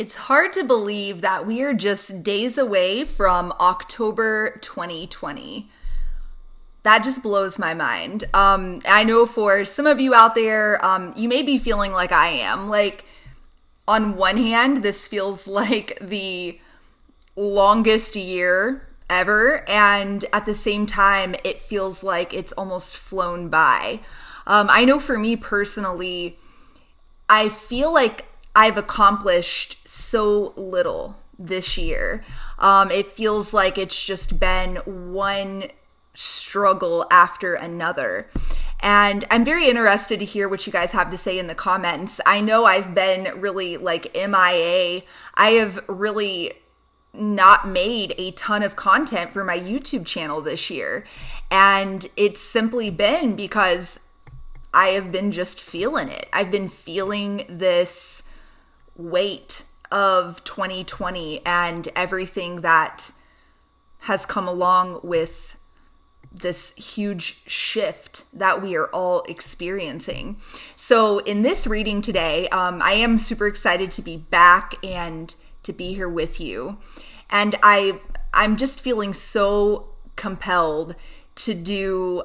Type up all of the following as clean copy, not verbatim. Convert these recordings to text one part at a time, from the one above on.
It's hard to believe that we are just days away from October 2020. That just blows my mind. I know for some of you out there, you may be feeling like I am. Like, on one hand, this feels like the longest year ever, and at the same time, it feels like it's almost flown by. I know for me personally, I feel like I've accomplished so little this year. It feels like it's just been one struggle after another. And I'm very interested to hear what you guys have to say in the comments. I know I've been really like MIA. I have really not made a ton of content for my YouTube channel this year. And it's simply been because I have been just feeling it. I've been feeling this weight of 2020 and everything that has come along with this huge shift that we are all experiencing. So in this reading today, I am super excited to be back and to be here with you. And I'm just feeling so compelled to do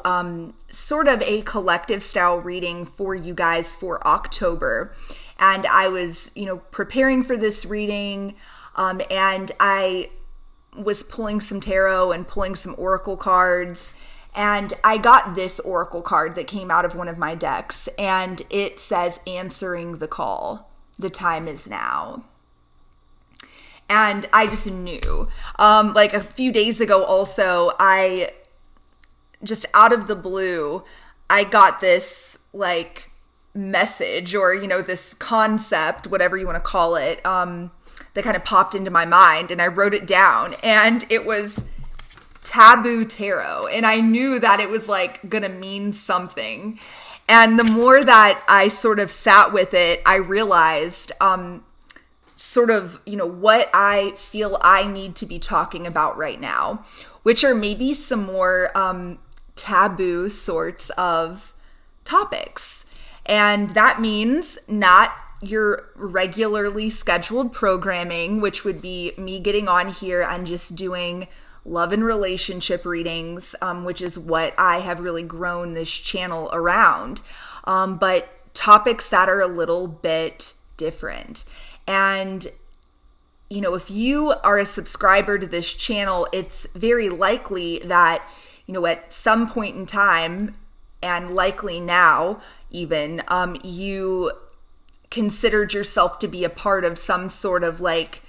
sort of a collective style reading for you guys for October. And I was, preparing for this reading, and I was pulling some tarot and pulling some oracle cards, and I got this oracle card that came out of one of my decks, and it says, "Answering the call. The time is now." And I just knew. Like a few days ago also, I just out of the blue, I got this like message or, this concept, whatever you want to call it, that kind of popped into my mind, and I wrote it down, and it was taboo tarot. And I knew that it was like going to mean something. And the more that I sort of sat with it, I realized, sort of, what I feel I need to be talking about right now, which are maybe some more, taboo sorts of topics. And that means not your regularly scheduled programming, which would be me getting on here and just doing love and relationship readings, which is what I have really grown this channel around. But topics that are a little bit different. And, if you are a subscriber to this channel, it's very likely that, at some point in time, and likely now even, you considered yourself to be a part of some sort of like,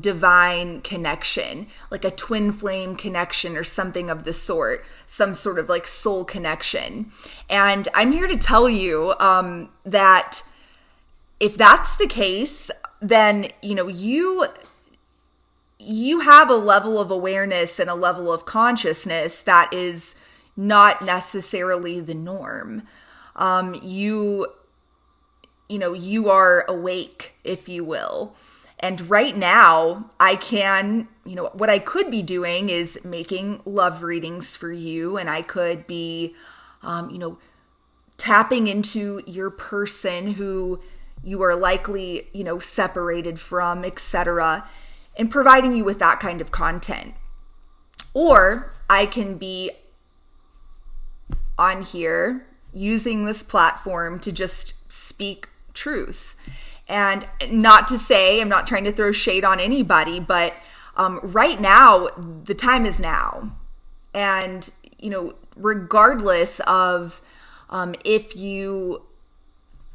divine connection, like a twin flame connection or something of the sort, some sort of like soul connection. And I'm here to tell you that if that's the case, then, you have a level of awareness and a level of consciousness that is not necessarily the norm. You are awake, if you will. And right now, I can, what I could be doing is making love readings for you. And I could be, tapping into your person who you are likely, separated from, etc., and providing you with that kind of content. Or I can be on here using this platform to just speak truth. And not to say, I'm not trying to throw shade on anybody, but right now, the time is now. And, regardless of if you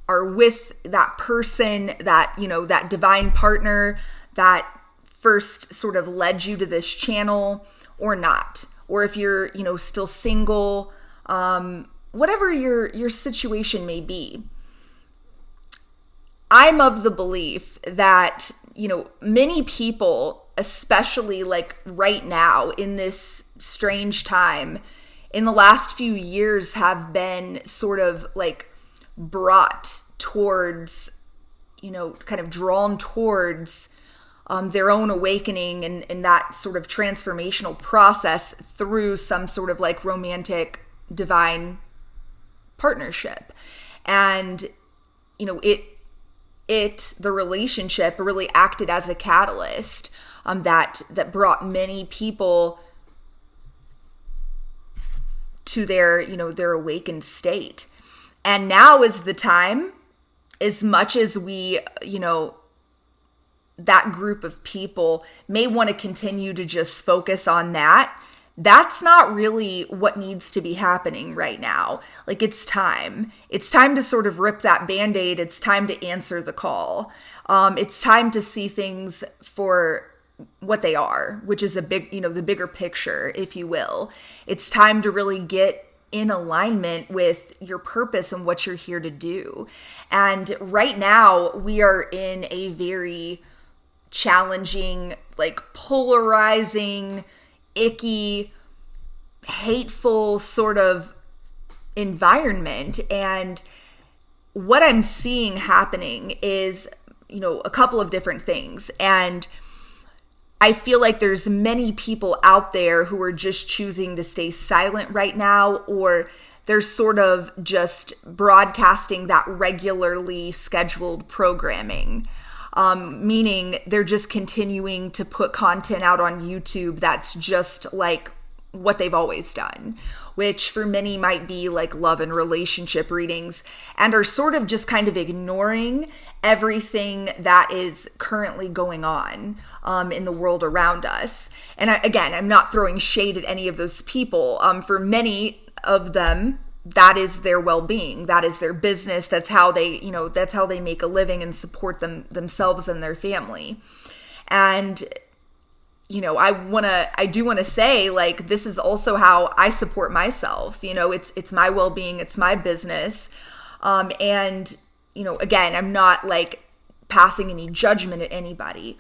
are with that person, that, that divine partner that first sort of led you to this channel or not, or if you're, still single, whatever your situation may be. I'm of the belief that, many people, especially like right now in this strange time, in the last few years have been sort of like brought towards, kind of drawn towards their own awakening and that sort of transformational process through some sort of like romantic divine partnership. And, the relationship really acted as a catalyst that brought many people to their awakened state. And now is the time, as much as we, that group of people may want to continue to just focus on that, that's not really what needs to be happening right now. Like, it's time. It's time to sort of rip that Band-Aid. It's time to answer the call. It's time to see things for what they are, which is the bigger picture, if you will. It's time to really get in alignment with your purpose and what you're here to do. And right now, we are in a very challenging, like polarizing, icky, hateful sort of environment. And what I'm seeing happening is, a couple of different things. And I feel like there's many people out there who are just choosing to stay silent right now, or they're sort of just broadcasting that regularly scheduled programming. Meaning they're just continuing to put content out on YouTube that's just like what they've always done, which for many might be like love and relationship readings, and are sort of just kind of ignoring everything that is currently going on in the world around us. And I'm not throwing shade at any of those people. For many of them, that is their well-being. That is their business. That's how they make a living and support themselves and their family. And I do want to say, like, this is also how I support myself. It's my well-being, it's my business. And again, I'm not like passing any judgment at anybody.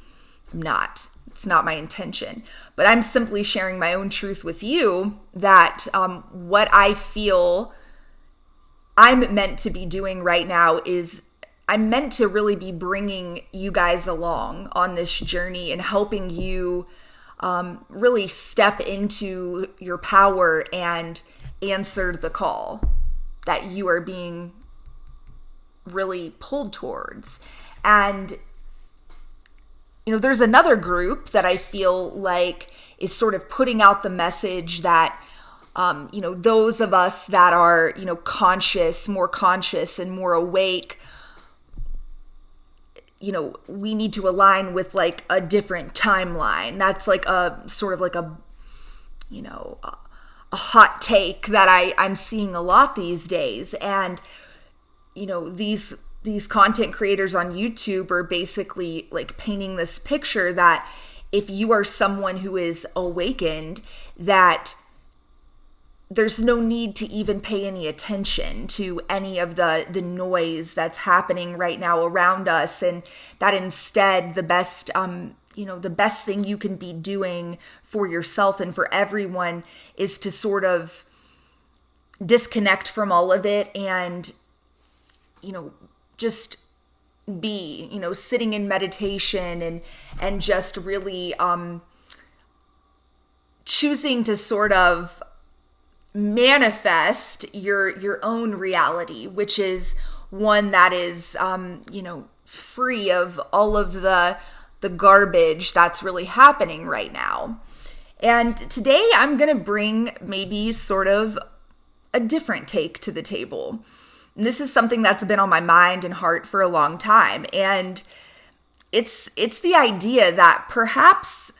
I'm not. It's not my intention. But I'm simply sharing my own truth with you that what I feel I'm meant to be doing right now is I'm meant to really be bringing you guys along on this journey and helping you really step into your power and answer the call that you are being really pulled towards. And there's another group that I feel like is sort of putting out the message that those of us that are more conscious and more awake, we need to align with like a different timeline. That's like a sort of like a hot take that I'm seeing a lot these days. And these content creators on YouTube are basically like painting this picture that if you are someone who is awakened, that there's no need to even pay any attention to any of the noise that's happening right now around us, and that instead the best thing you can be doing for yourself and for everyone is to sort of disconnect from all of it and just be sitting in meditation and just really choosing to sort of manifest your own reality, which is one that is free of all of the garbage that's really happening right now. And today I'm going to bring maybe sort of a different take to the table. And this is something that's been on my mind and heart for a long time, and it's the idea that perhaps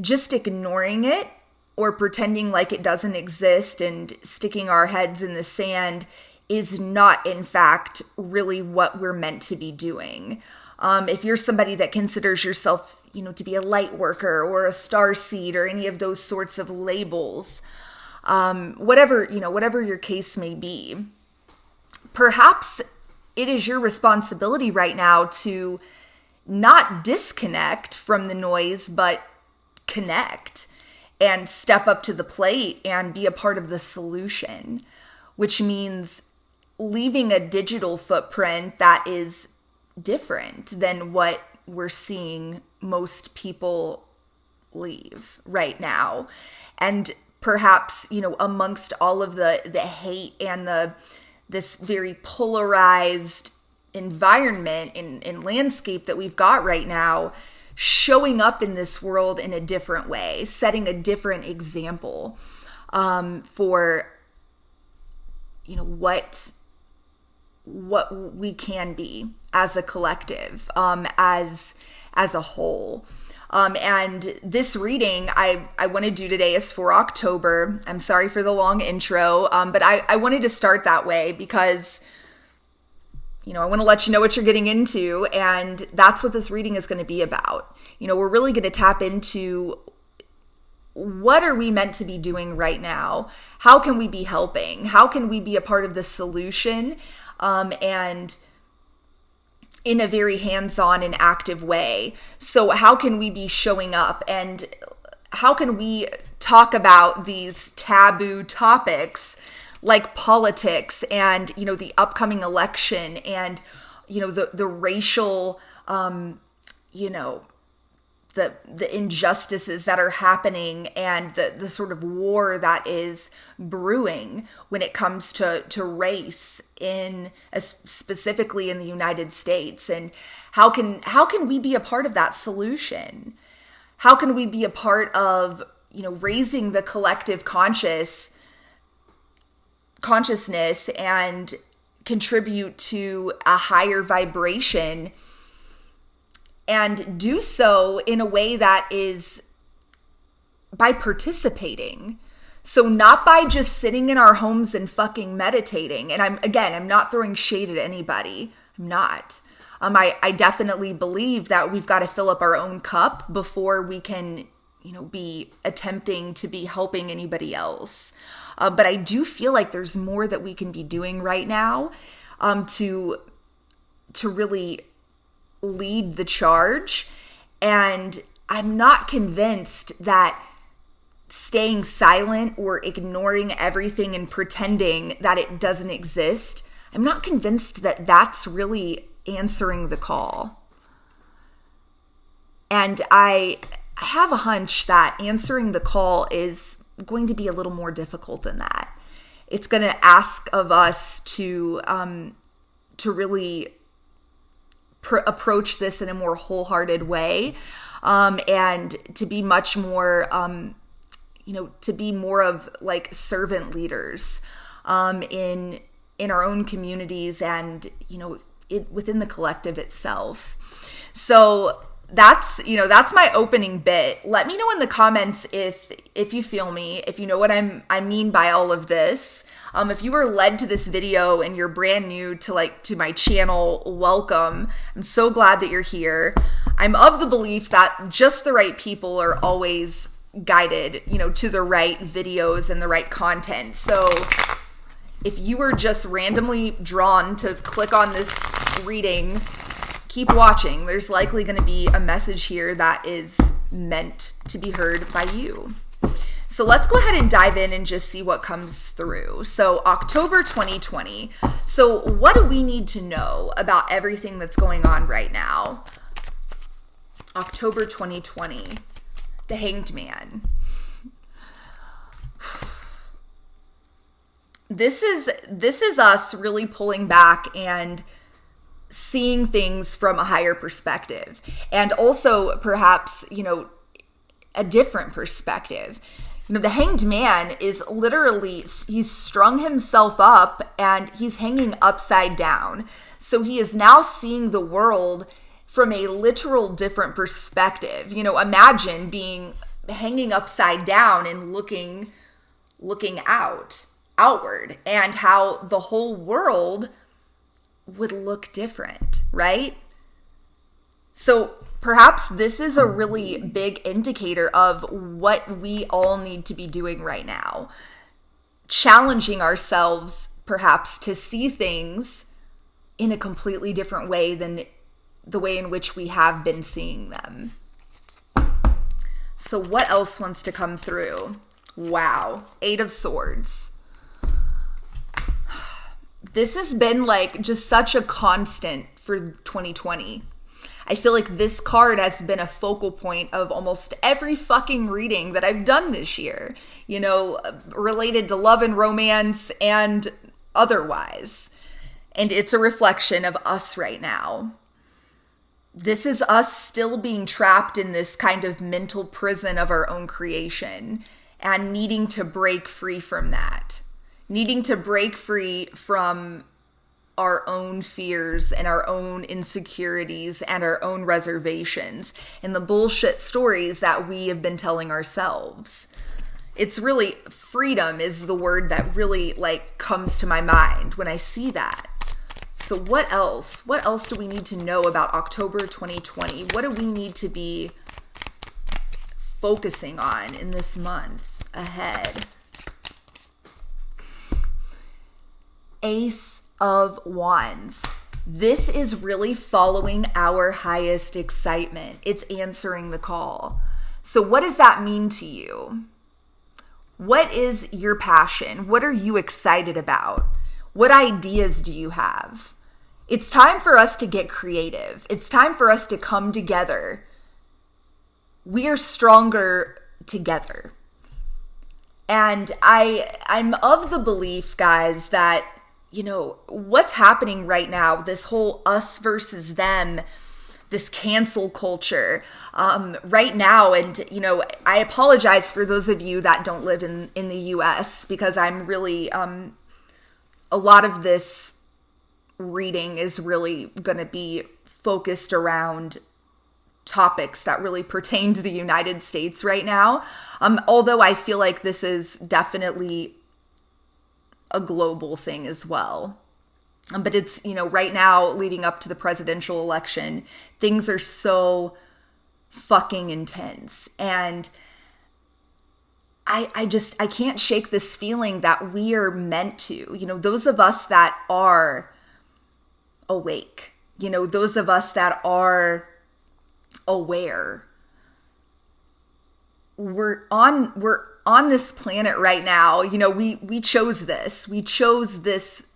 just ignoring it or pretending like it doesn't exist and sticking our heads in the sand is not, in fact, really what we're meant to be doing. If you're somebody that considers yourself, to be a light worker or a starseed or any of those sorts of labels, whatever your case may be, perhaps it is your responsibility right now to not disconnect from the noise, but connect and step up to the plate and be a part of the solution, which means leaving a digital footprint that is different than what we're seeing most people leave right now. And perhaps, amongst all of the hate and this very polarized environment and landscape that we've got right now showing up in this world in a different way, setting a different example for, you know, what we can be as a collective, as a whole. And this reading I want to do today is for October. I'm sorry for the long intro, but I wanted to start that way because, you know, I want to let you know what you're getting into, and that's what this reading is going to be about. You know, we're really going to tap into what are we meant to be doing right now? How can we be helping? How can we be a part of the solution? And in a very hands-on and active way. So how can we be showing up, and how can we talk about these taboo topics like politics and, you know, the upcoming election and, you know, the racial, you know, the injustices that are happening and the sort of war that is brewing when it comes to race specifically in the United States. And how can we be a part of that solution? How can we be a part of, you know, raising the collective consciousness and contribute to a higher vibration, and do so in a way that is by participating. So not by just sitting in our homes and fucking meditating. And I'm not throwing shade at anybody. I'm not. I definitely believe that we've got to fill up our own cup before we can, you know, be attempting to be helping anybody else. But I do feel like there's more that we can be doing right now to really lead the charge. And I'm not convinced that staying silent or ignoring everything and pretending that it doesn't exist, I'm not convinced that that's really answering the call. And I have a hunch that answering the call is going to be a little more difficult than that. It's going to ask of us to really approach this in a more wholehearted way, and to be much more, to be more of like servant leaders in our own communities and, you know, within the collective itself. So that's my opening bit. Let me know in the comments if you feel me, if you know what I mean by all of this. If you were led to this video and you're brand new to my channel, welcome. I'm so glad that you're here. I'm of the belief that just the right people are always guided, you know, to the right videos and the right content. So if you were just randomly drawn to click on this reading, keep watching. There's likely going to be a message here that is meant to be heard by you. So let's go ahead and dive in and just see what comes through. So October 2020. So what do we need to know about everything that's going on right now? October 2020. The Hanged Man. This is us really pulling back and seeing things from a higher perspective, and also perhaps, you know, a different perspective. You know, the Hanged Man is literally, he's strung himself up and he's hanging upside down. So he is now seeing the world from a literal different perspective. You know, imagine being hanging upside down and looking outward, and how the whole world would look different, right? So perhaps this is a really big indicator of what we all need to be doing right now. Challenging ourselves perhaps to see things in a completely different way than the way in which we have been seeing them. So what else wants to come through? Wow. 8 of Swords. This has been like just such a constant for 2020. I feel like this card has been a focal point of almost every fucking reading that I've done this year, you know, related to love and romance and otherwise. And it's a reflection of us right now. This is us still being trapped in this kind of mental prison of our own creation and needing to break free from that. Needing to break free from our own fears and our own insecurities and our own reservations and the bullshit stories that we have been telling ourselves. It's really, freedom is the word that really like comes to my mind when I see that. So what else? What else do we need to know about October 2020? What do we need to be focusing on in this month ahead? Ace of Wands. This is really following our highest excitement. It's answering the call. So what does that mean to you? What is your passion? What are you excited about? What ideas do you have? It's time for us to get creative. It's time for us to come together. We are stronger together. And I'm of the belief, guys, that, you know, what's happening right now, this whole us versus them, this cancel culture right now. And, you know, I apologize for those of you that don't live in the US, because I'm really, a lot of this reading is really going to be focused around topics that really pertain to the United States right now. Although I feel like this is definitely a global thing as well. But it's, you know, right now leading up to the presidential election, things are so fucking intense. And I can't shake this feeling that we are meant to, you know, those of us that are awake, you know, those of us that are aware, we're on this planet right now. You know, we chose this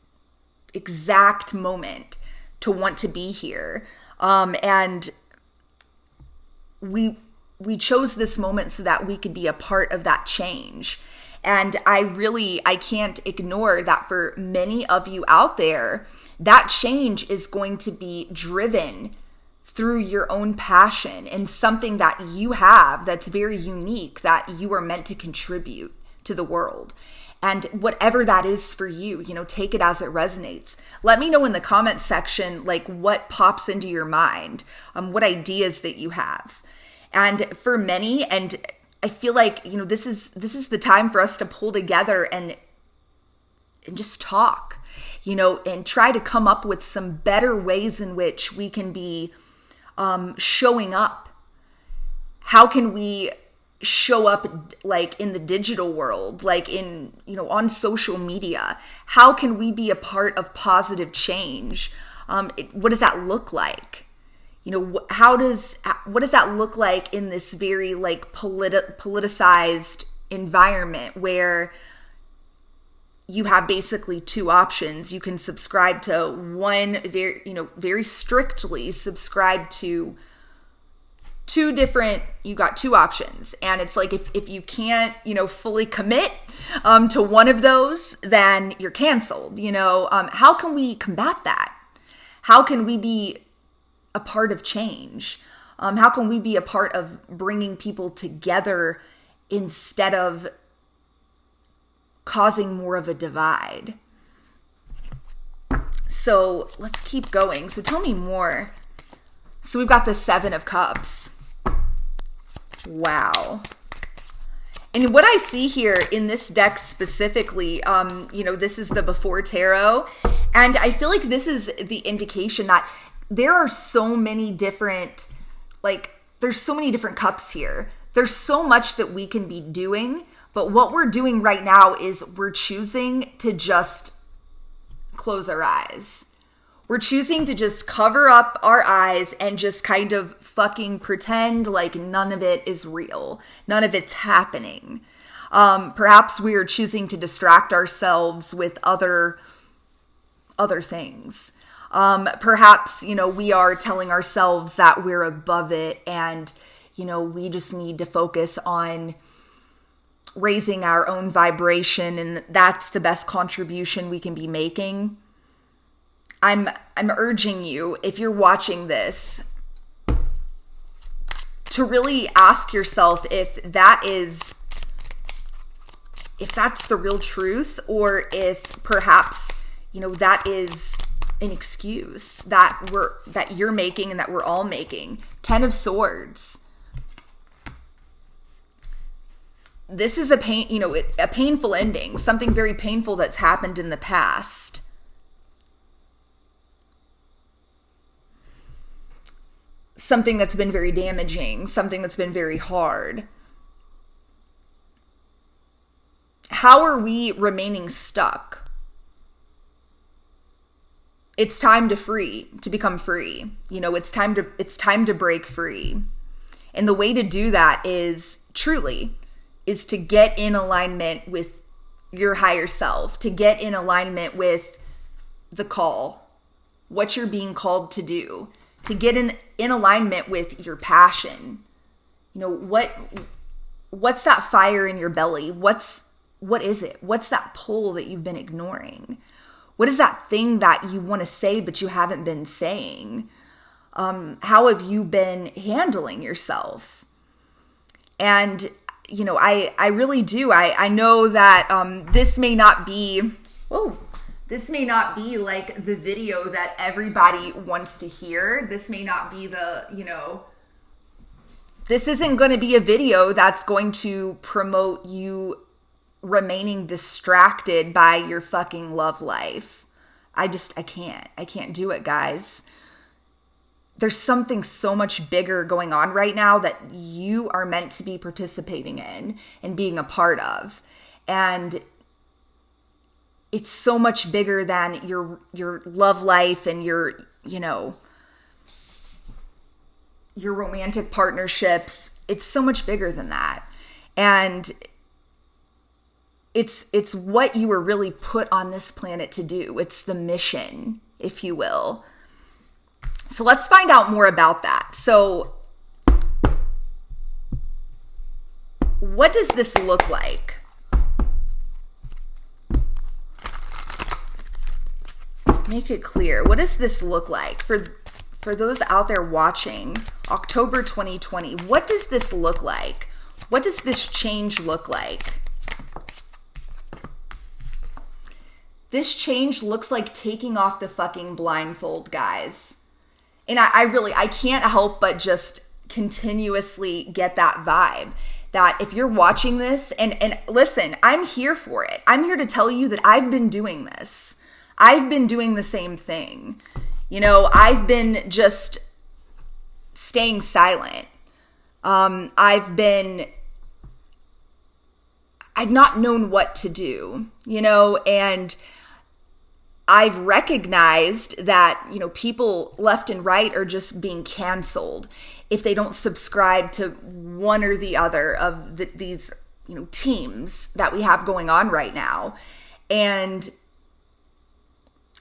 exact moment to want to be here. And we chose this moment so that we could be a part of that change. And I can't ignore that for many of you out there, that change is going to be driven through your own passion and something that you have that's very unique, that you are meant to contribute to the world. And whatever that is for you, you know, take it as it resonates. Let me know in the comments section, like, what pops into your mind, what ideas that you have. And for many, and I feel like, you know, this is the time for us to pull together and just talk, you know, and try to come up with some better ways in which we can be showing up. How can we show up, like, in the digital world, like in, you know, on social media? How can we be a part of positive change? What does that look like? You know, what does that look like in this very, like, politicized environment where you have basically two options? You can subscribe to one, very strictly subscribe to you got two options. And it's like, if you can't, you know, fully commit to one of those, then you're canceled. You know, how can we combat that? How can we be a part of change? How can we be a part of bringing people together instead of causing more of a divide? So let's keep going. So tell me more. So we've got the Seven of Cups. Wow. And what I see here in this deck specifically, you know, this is the Before Tarot. And I feel like this is the indication that there are so many different, there's so many different cups here. There's so much that we can be doing. But what we're doing right now is we're choosing to just close our eyes. We're choosing to just cover up our eyes and just kind of fucking pretend like none of it is real. None of it's happening. Perhaps we are choosing to distract ourselves with other things. Perhaps, you know, we are telling ourselves that we're above it and, you know, we just need to focus on raising our own vibration, and that's the best contribution we can be making. I'm urging you, if you're watching this, to really ask yourself if that's the real truth, or if perhaps, that is an excuse that you're making and that we're all making. 10 of Swords. This is a painful ending, something very painful that's happened in the past. Something that's been very damaging, something that's been very hard. How are we remaining stuck? It's time to become free. It's time to break free. And the way to do that is to get in alignment with your higher self, to get in alignment with the call, what you're being called to do, to get in alignment with your passion. What's that fire in your belly? What is it? What's that pull that you've been ignoring? What is that thing that you want to say but you haven't been saying? How have you been handling yourself? And I really do. I know that this may not be like the video that everybody wants to hear. This may not be this isn't going to be a video that's going to promote you remaining distracted by your fucking love life. I can't do it, guys. There's something so much bigger going on right now that you are meant to be participating in and being a part of. And it's so much bigger than your love life and your romantic partnerships. It's so much bigger than that. And it's what you were really put on this planet to do. It's the mission, if you will. So let's find out more about that. So what does this look like? Make it clear. What does this look like? For those out there watching, October 2020, what does this look like? What does this change look like? This change looks like taking off the fucking blindfold, guys. And I can't help but just continuously get that vibe that if you're watching this, and listen, I'm here for it. I'm here to tell you that I've been doing this. I've been doing the same thing. I've been just staying silent. I've not known what to do, and I've recognized that, people left and right are just being canceled if they don't subscribe to one or the other of these, teams that we have going on right now. And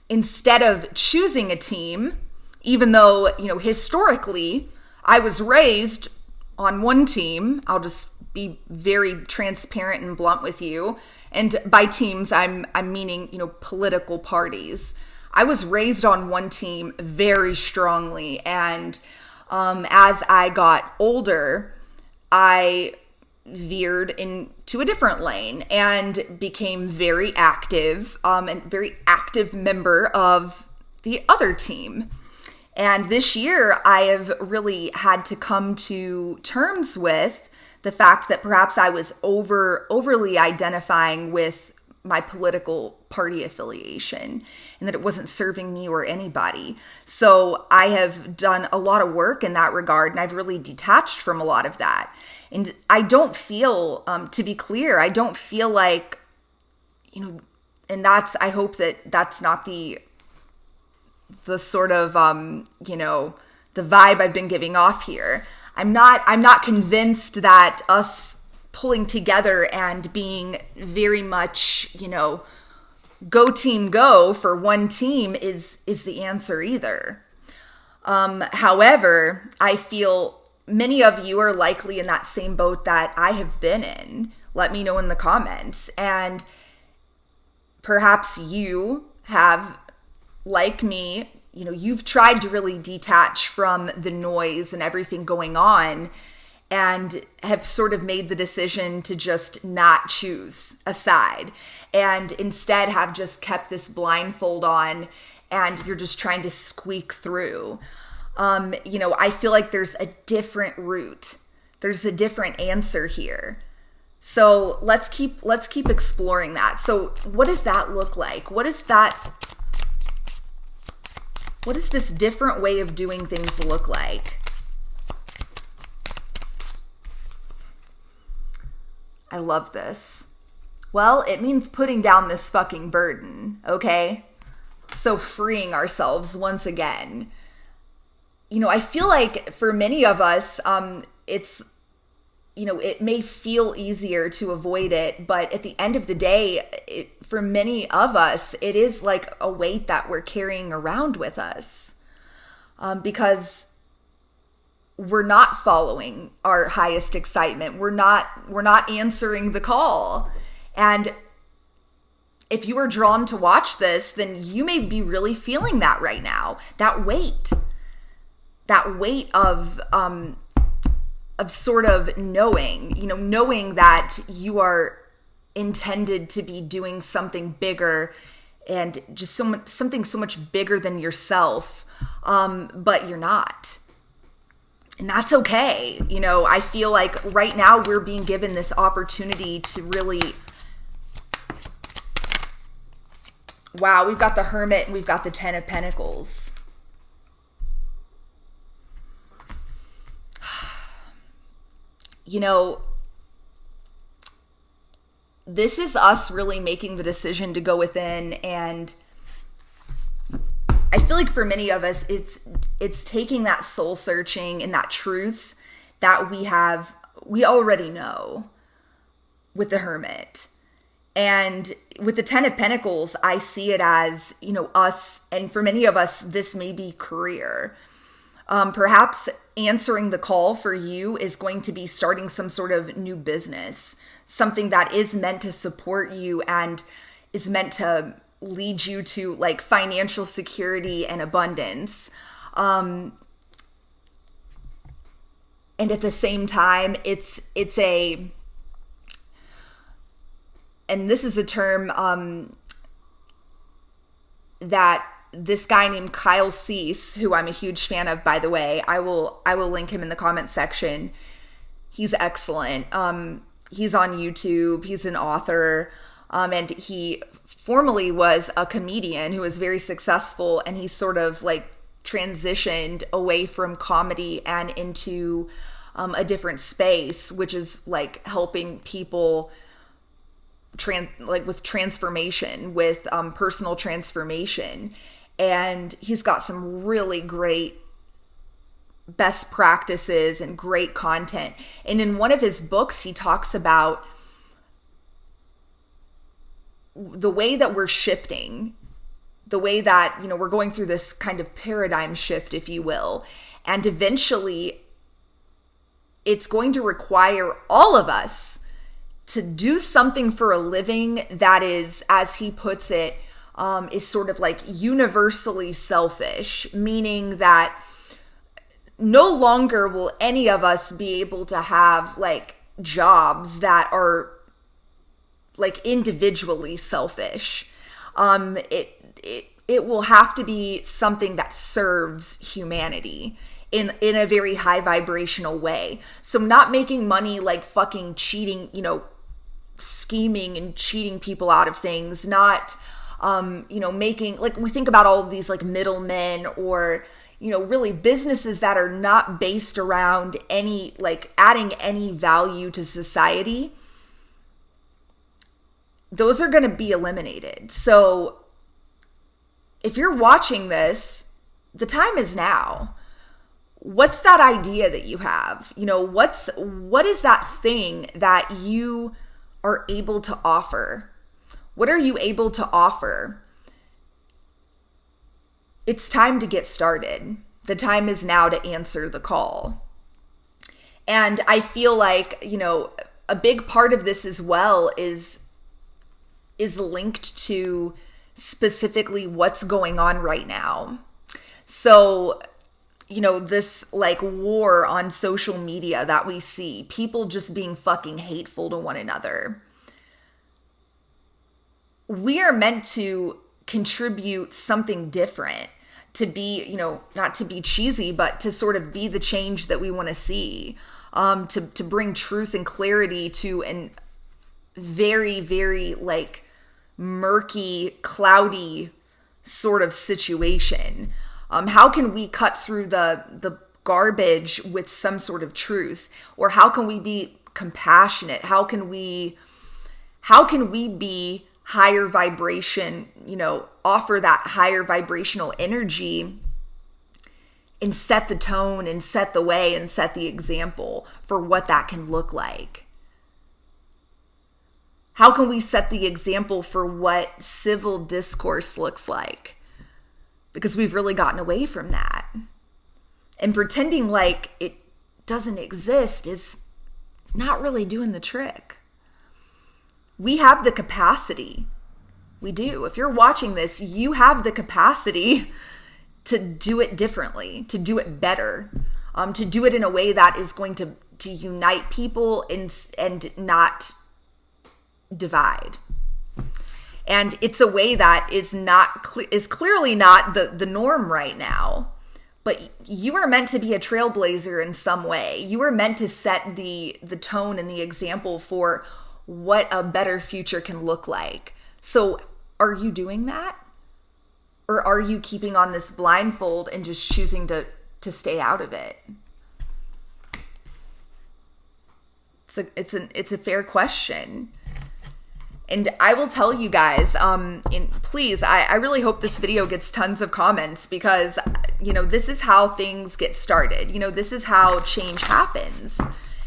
instead of choosing a team, even though, historically I was raised on one team, I'll just be very transparent and blunt with you. And by teams, I'm meaning, political parties. I was raised on one team very strongly. And as I got older, I veered into a different lane and became very active, and very active member of the other team. And this year, I have really had to come to terms with the fact that perhaps I was overly identifying with my political party affiliation and that it wasn't serving me or anybody. So I have done a lot of work in that regard, and I've really detached from a lot of that. And I don't feel, to be clear, I don't feel like, and I hope that that's not the sort of, the vibe I've been giving off here. I'm not convinced that us pulling together and being very much, go team go for one team is the answer either. However, I feel many of you are likely in that same boat that I have been in. let me know in the comments. And perhaps you have, like me, you've tried to really detach from the noise and everything going on and have sort of made the decision to just not choose a side and instead have just kept this blindfold on and you're just trying to squeak through. I feel like there's a different route. There's a different answer here. So let's keep exploring that. So what does that look like? What does this different way of doing things look like? I love this. Well, it means putting down this fucking burden, okay? So freeing ourselves once again. I feel like for many of us, it's, it may feel easier to avoid it, but at the end of the day, for many of us, it is like a weight that we're carrying around with us, because we're not following our highest excitement. We're not answering the call. And if you are drawn to watch this, then you may be really feeling that right now. That weight of sort of knowing that you are intended to be doing something bigger and just something so much bigger than yourself, but you're not. And that's okay. I feel like right now we're being given this opportunity to really, wow, we've got the Hermit and we've got the Ten of Pentacles. This is us really making the decision to go within, and I feel like for many of us, it's taking that soul searching and that truth that we already know with the Hermit. And with the Ten of Pentacles, I see it as, us, and for many of us, this may be career. Perhaps answering the call for you is going to be starting some sort of new business, something that is meant to support you and is meant to lead you to like financial security and abundance. And at the same time, it's and this is a term that this guy named Kyle Cease, who I'm a huge fan of, by the way, I will link him in the comment section. He's excellent. He's on YouTube. He's an author. And he formerly was a comedian who was very successful, and he sort of like transitioned away from comedy and into a different space, which is like helping people with transformation, with personal transformation. And he's got some really great best practices and great content. And in one of his books, he talks about the way that we're shifting, the way that, we're going through this kind of paradigm shift, if you will. And eventually it's going to require all of us to do something for a living that is, as he puts it, is sort of like universally selfish, meaning that no longer will any of us be able to have like jobs that are like individually selfish. It will have to be something that serves humanity in a very high vibrational way. So not making money like fucking cheating, scheming and cheating people out of things, not making, like, we think about all of these like middlemen or really businesses that are not based around any, like, adding any value to society. Those are going to be eliminated. So if you're watching this, the time is now. What's that idea that you have? What is that thing that you are able to offer? What are you able to offer? It's time to get started. The time is now to answer the call. And I feel like, a big part of this as well is linked to specifically what's going on right now. So, this like war on social media that we see, people just being fucking hateful to one another. We are meant to contribute something different, to be, not to be cheesy, but to sort of be the change that we want to see, to bring truth and clarity to an very, very like murky, cloudy sort of situation. How can we cut through the garbage with some sort of truth? Or how can we be compassionate? How can we be higher vibration, offer that higher vibrational energy and set the tone and set the way and set the example for what that can look like? How can we set the example for what civil discourse looks like? Because we've really gotten away from that. And pretending like it doesn't exist is not really doing the trick. We have the capacity. We do. If you're watching this, you have the capacity to do it differently, to do it better, to do it in a way that is going to unite people and not divide. And it's a way that is clearly not the norm right now. But you are meant to be a trailblazer in some way. You are meant to set the tone and the example for what a better future can look like. So are you doing that? Or are you keeping on this blindfold and just choosing to stay out of it? It's a fair question. And I will tell you guys, please, I really hope this video gets tons of comments, because, this is how things get started. This is how change happens,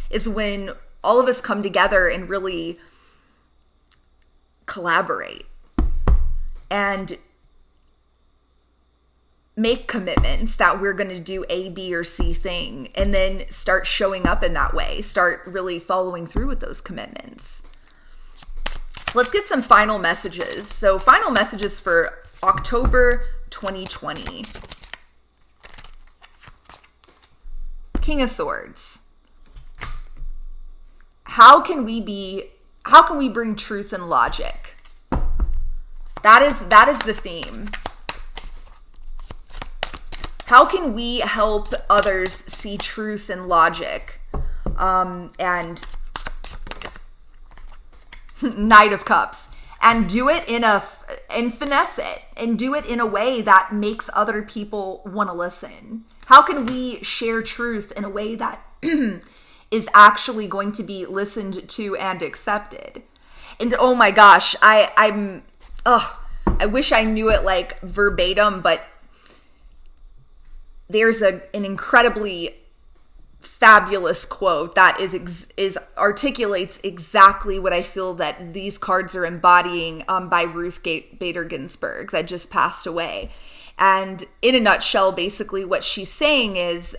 is when all of us come together and really collaborate and make commitments that we're going to do A, B, or C thing, and then start showing up in that way, start really following through with those commitments. Let's get some final messages. So final messages for October 2020. King of Swords. How can we bring truth and logic? That is the theme. How can we help others see truth and logic? And Knight of Cups, and do it and finesse it, and do it in a way that makes other people want to listen. How can we share truth in a way that is actually going to be listened to and accepted? And oh my gosh, I wish I knew it like verbatim, but there's an incredibly fabulous quote that articulates exactly what I feel that these cards are embodying, by Ruth Bader Ginsburg, that just passed away. And in a nutshell, basically what she's saying is,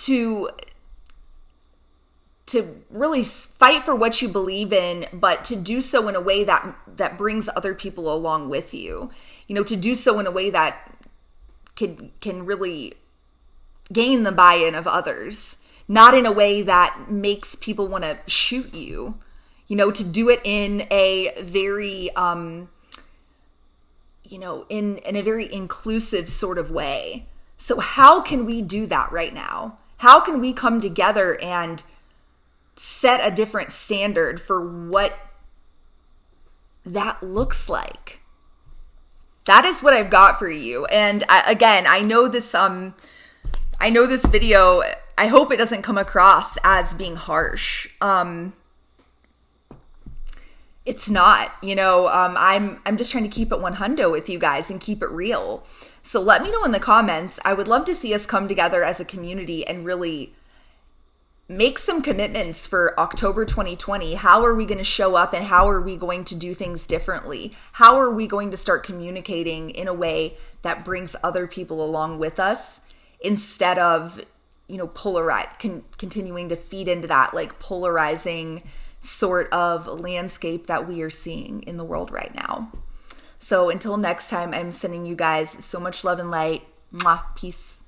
to really fight for what you believe in, but to do so in a way that brings other people along with you. To do so in a way that can really gain the buy-in of others, not in a way that makes people want to shoot you. To do it in a very, in a very inclusive sort of way. So how can we do that right now? How can we come together and set a different standard for what that looks like? That is what I've got for you. And I know this video, I hope it doesn't come across as being harsh. It's not, I'm just trying to keep it 100 with you guys and keep it real. So let me know in the comments. I would love to see us come together as a community and really make some commitments for October 2020. How are we going to show up, and how are we going to do things differently? How are we going to start communicating in a way that brings other people along with us instead of, continuing to feed into that like polarizing sort of landscape that we are seeing in the world right now. So until next time, I'm sending you guys so much love and light. Mwah. Peace.